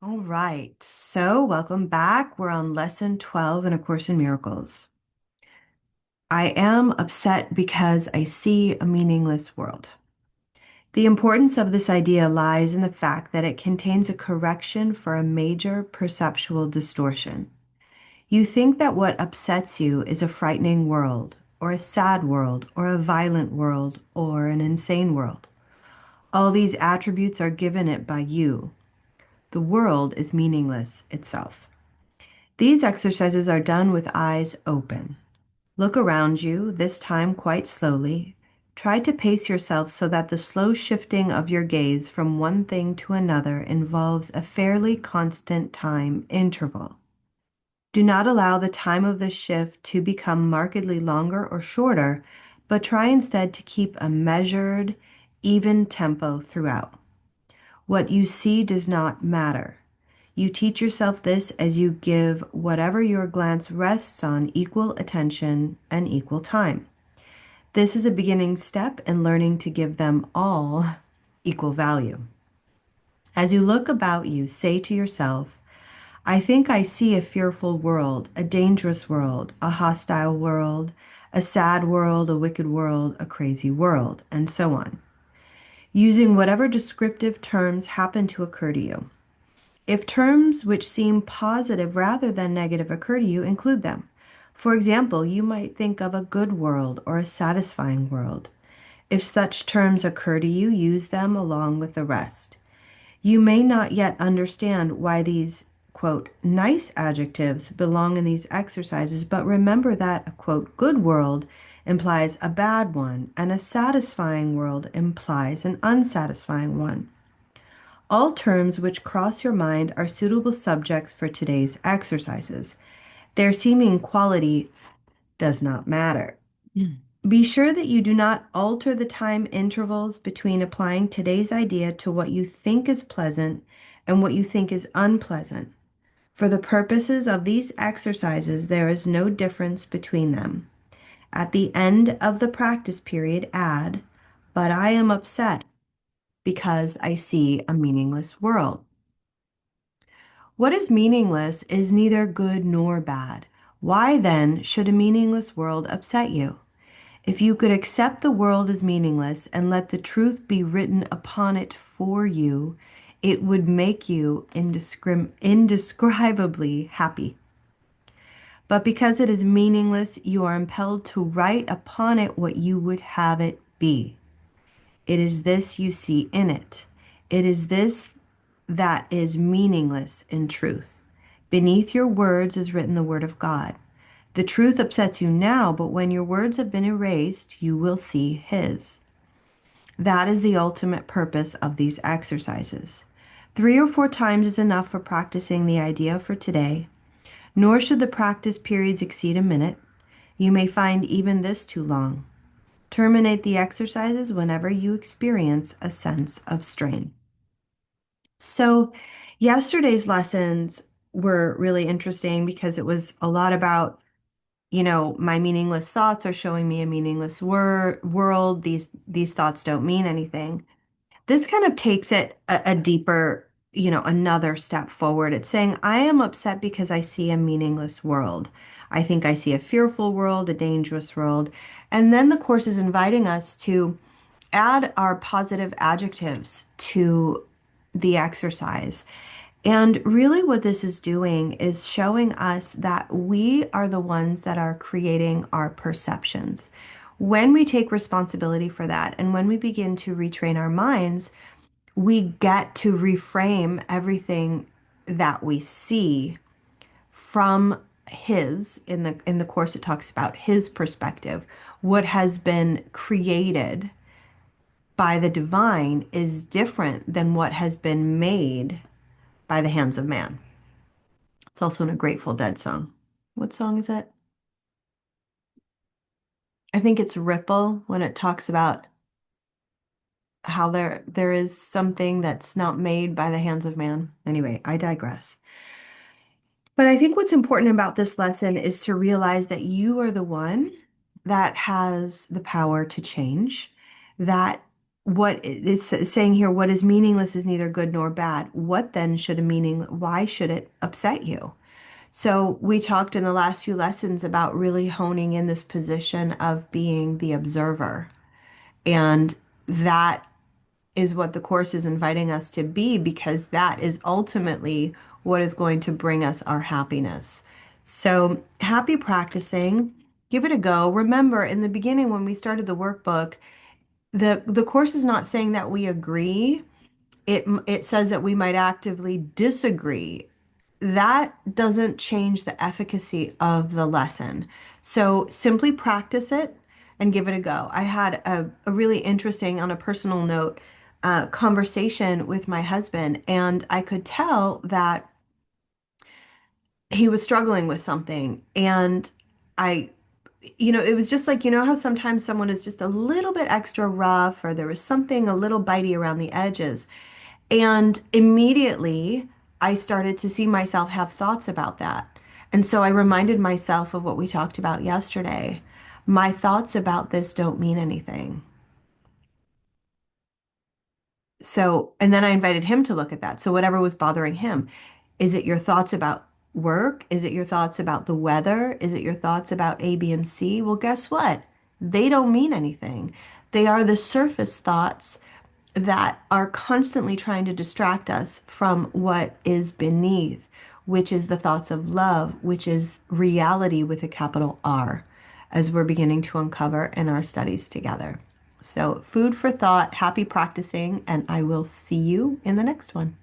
All right, so welcome back. We're on lesson 12 in A Course in Miracles. I am upset because I see a meaningless world. The importance of this idea lies in the fact that it contains a correction for a major perceptual distortion. You think that what upsets you is a frightening world, or a sad world, or a violent world, or an insane world. All these attributes are given it by you. The world is meaningless itself. These exercises are done with eyes open. Look around you, this time quite slowly. Try to pace yourself so that the slow shifting of your gaze from one thing to another involves a fairly constant time interval. Do not allow the time of the shift to become markedly longer or shorter, but try instead to keep a measured, even tempo throughout. What you see does not matter. You teach yourself this as you give whatever your glance rests on equal attention and equal time. This is a beginning step in learning to give them all equal value. As you look about you, say to yourself, I think I see a fearful world, a dangerous world, a hostile world, a sad world, a wicked world, a crazy world, and so on, using whatever descriptive terms happen to occur to you. If terms which seem positive rather than negative occur to you, include them. For example, you might think of a good world or a satisfying world. If such terms occur to you, use them along with the rest. You may not yet understand why these, quote, nice adjectives belong in these exercises, but remember that a, quote, good world implies a bad one, and a satisfying world implies an unsatisfying one. All terms which cross your mind are suitable subjects for today's exercises. Their seeming quality does not matter. Be sure that you do not alter the time intervals between applying today's idea to what you think is pleasant and what you think is unpleasant. For the purposes of these exercises, there is no difference between them. At the end of the practice period, add, but I am upset because I see a meaningless world. What is meaningless is neither good nor bad. Why then should a meaningless world upset you? If you could accept the world as meaningless and let the truth be written upon it for you, it would make you indescribably happy. But because it is meaningless, you are impelled to write upon it what you would have it be. It is this you see in it. It is this that is meaningless in truth. Beneath your words is written the word of God. The truth upsets you now, but when your words have been erased, you will see His. That is the ultimate purpose of these exercises. 3 or 4 times is enough for practicing the idea for today, nor should the practice periods exceed a minute. You may find even this too long. Terminate the exercises whenever you experience a sense of strain. So, yesterday's lessons were really interesting because it was a lot about, my meaningless thoughts are showing me a meaningless world. These thoughts don't mean anything. This kind of takes it a deeper, another step forward. It's saying, I am upset because I see a meaningless world. I think I see a fearful world, a dangerous world. And then the course is inviting us to add our positive adjectives to the exercise. And really, what this is doing is showing us that we are the ones that are creating our perceptions. When we take responsibility for that and when we begin to retrain our minds, we get to reframe everything that we see from his in the course. It talks about his perspective. What has been created by the divine is different than what has been made by the hands of man. It's also in a Grateful Dead song. What song is it? I think it's Ripple when it talks about how there is something that's not made by the hands of man. Anyway, I digress. But I think what's important about this lesson is to realize that you are the one that has the power to change, that what it's saying here, what is meaningless is neither good nor bad. What then should a meaning, why should it upset you? So we talked in the last few lessons about really honing in this position of being the observer. And that is what the course is inviting us to be, because that is ultimately what is going to bring us our happiness. So happy practicing. Give it a go. Remember, in the beginning, when we started the workbook, the course is not saying that we agree. It says that we might actively disagree. That doesn't change the efficacy of the lesson. So simply practice it and give it a go. I had a really interesting, on a personal note, conversation with my husband, and I could tell that he was struggling with something. And I, it was just like, how sometimes someone is just a little bit extra rough, or there was something a little bitey around the edges. And immediately I started to see myself have thoughts about that. And so I reminded myself of what we talked about yesterday. My thoughts about this don't mean anything. So, and then I invited him to look at that. So, whatever was bothering him, is it your thoughts about work? Is it your thoughts about the weather? Is it your thoughts about A, B, and C? Well, guess what? They don't mean anything. They are the surface thoughts that are constantly trying to distract us from what is beneath, which is the thoughts of love, which is reality with a capital R, as we're beginning to uncover in our studies together. So, food for thought, happy practicing, and I will see you in the next one.